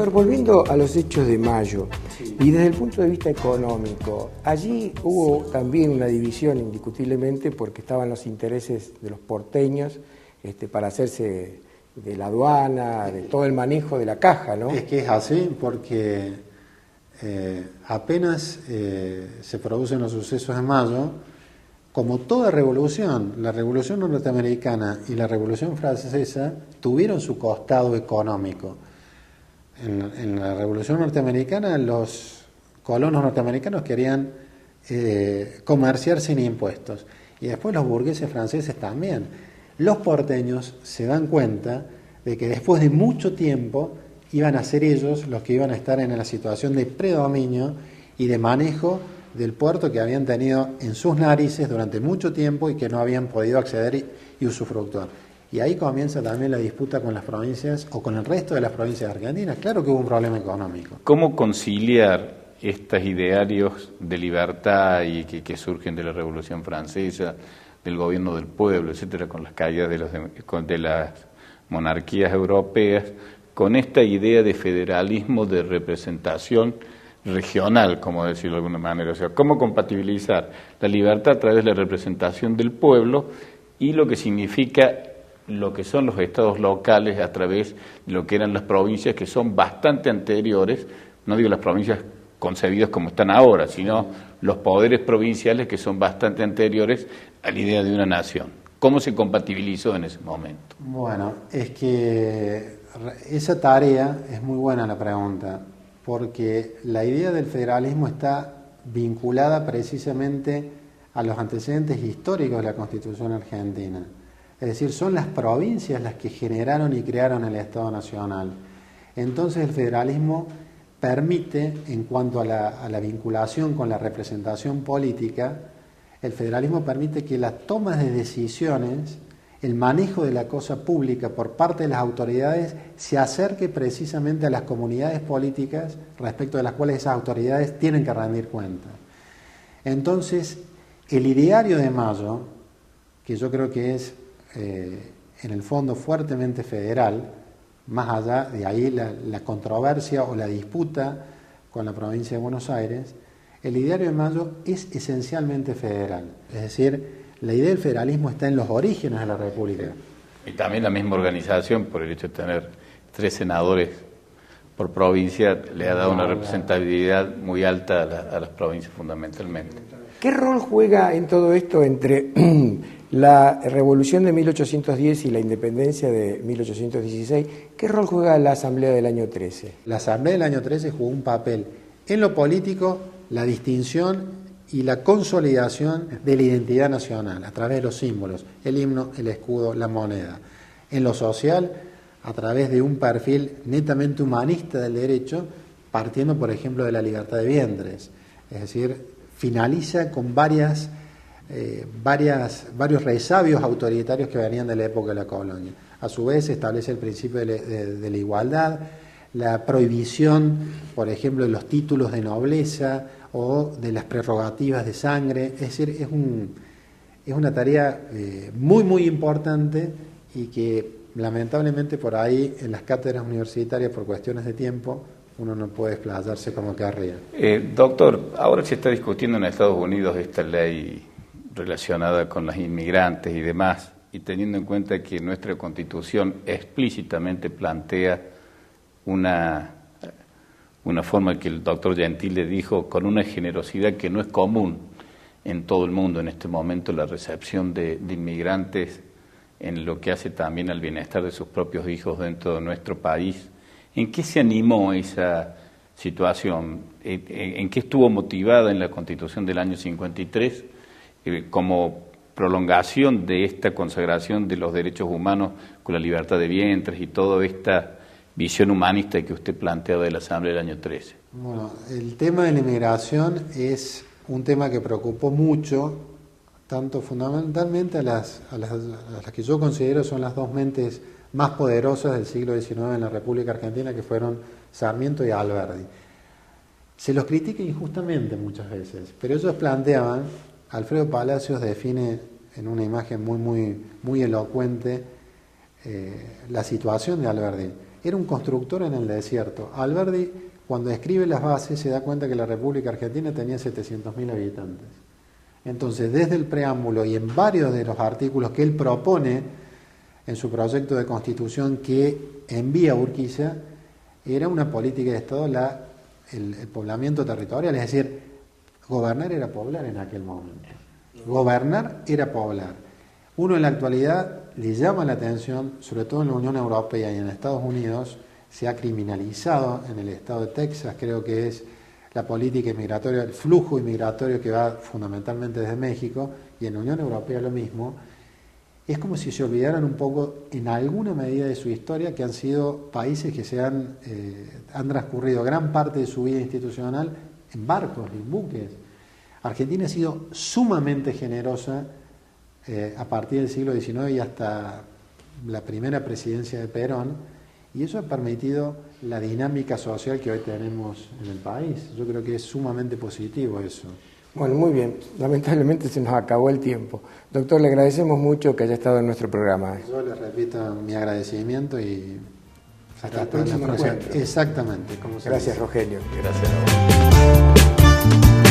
Doctor, volviendo a los hechos de mayo, y desde el punto de vista económico, allí hubo también una división indiscutiblemente porque estaban los intereses de los porteños para hacerse de la aduana, de todo el manejo de la caja, ¿no? Es que es así porque apenas se producen los sucesos de mayo, como toda revolución, la revolución norteamericana y la revolución francesa tuvieron su costado económico. En la revolución norteamericana los colonos norteamericanos querían comerciar sin impuestos y después los burgueses franceses también. Los porteños se dan cuenta de que después de mucho tiempo iban a ser ellos los que iban a estar en la situación de predominio y de manejo del puerto que habían tenido en sus narices durante mucho tiempo y que no habían podido acceder y usufructuar. Y ahí comienza también la disputa con las provincias o con el resto de las provincias argentinas. Claro que hubo un problema económico. ¿Cómo conciliar estos idearios de libertad y que surgen de la Revolución Francesa, del gobierno del pueblo, etcétera, con las caídas de las monarquías europeas, con esta idea de federalismo, de representación regional, como decirlo de alguna manera? O sea, ¿cómo compatibilizar la libertad a través de la representación del pueblo y lo que significa lo que son los estados locales a través de lo que eran las provincias, que son bastante anteriores, no digo las provincias concebidas como están ahora, sino los poderes provinciales que son bastante anteriores a la idea de una nación? ¿Cómo se compatibilizó en ese momento? Bueno, es que esa tarea es muy buena la pregunta, porque la idea del federalismo está vinculada precisamente a los antecedentes históricos de la Constitución argentina. Es decir, son las provincias las que generaron y crearon el Estado Nacional. Entonces el federalismo permite, en cuanto a la vinculación con la representación política, el federalismo permite que las tomas de decisiones, el manejo de la cosa pública por parte de las autoridades se acerque precisamente a las comunidades políticas respecto de las cuales esas autoridades tienen que rendir cuenta. Entonces, el ideario de Mayo, que yo creo que es en el fondo fuertemente federal, más allá de ahí la controversia o la disputa con la provincia de Buenos Aires, el ideario de Mayo es esencialmente federal. Es decir, la idea del federalismo está en los orígenes de la República. Y también la misma organización, por el hecho de tener 3 senadores por provincia, le ha dado una representatividad muy alta a las provincias fundamentalmente. ¿Qué rol juega en todo esto entre la revolución de 1810 y la independencia de 1816? ¿Qué rol juega la Asamblea del año 13? La Asamblea del año 13 jugó un papel en lo político, la distinción y la consolidación de la identidad nacional a través de los símbolos, el himno, el escudo, la moneda. En lo social, a través de un perfil netamente humanista del derecho, partiendo, por ejemplo, de la libertad de vientres. Es decir, finaliza con varios resabios autoritarios que venían de la época de la colonia. A su vez, establece el principio de la igualdad, la prohibición, por ejemplo, de los títulos de nobleza o de las prerrogativas de sangre. Es decir, es una tarea muy, muy importante y que lamentablemente por ahí en las cátedras universitarias, por cuestiones de tiempo, uno no puede explayarse como querría. Doctor, ahora se está discutiendo en Estados Unidos esta ley relacionada con los inmigrantes y demás, y teniendo en cuenta que nuestra Constitución explícitamente plantea una forma que el doctor Gentile dijo, con una generosidad que no es común en todo el mundo en este momento, la recepción de inmigrantes en lo que hace también al bienestar de sus propios hijos dentro de nuestro país. ¿En qué se animó esa situación? ¿En qué estuvo motivada en la Constitución del año 53 como prolongación de esta consagración de los derechos humanos con la libertad de vientres y toda esta visión humanista que usted planteaba de la Asamblea del año 13? Bueno, el tema de la inmigración es un tema que preocupó mucho, tanto fundamentalmente a las que yo considero son las dos mentes más poderosas del siglo XIX en la República Argentina, que fueron Sarmiento y Alberdi. Se los critica injustamente muchas veces, pero ellos planteaban, Alfredo Palacios define en una imagen muy elocuente la situación de Alberdi. era un constructor en el desierto. Alberdi, cuando escribe las bases, se da cuenta que la República Argentina tenía 700.000 habitantes. Entonces, desde el preámbulo y en varios de los artículos que él propone en su proyecto de constitución que envía a Urquiza, era una política de Estado el poblamiento territorial, es decir, gobernar era poblar en aquel momento. Gobernar era poblar. Uno en la actualidad le llama la atención, sobre todo en la Unión Europea y en Estados Unidos, se ha criminalizado en el estado de Texas, creo que es la política inmigratoria, el flujo inmigratorio que va fundamentalmente desde México, y en la Unión Europea lo mismo. Es como si se olvidaran un poco, en alguna medida de su historia, que han sido países que han transcurrido gran parte de su vida institucional en barcos, en buques. Argentina ha sido sumamente generosa a partir del siglo XIX y hasta la primera presidencia de Perón, y eso ha permitido la dinámica social que hoy tenemos en el país. Yo creo que es sumamente positivo eso. Bueno, muy bien. Lamentablemente se nos acabó el tiempo. Doctor, le agradecemos mucho que haya estado en nuestro programa. Yo le repito mi agradecimiento y hasta el próximo encuentro. Exactamente. Como Gracias, Rogelio. Gracias a vos.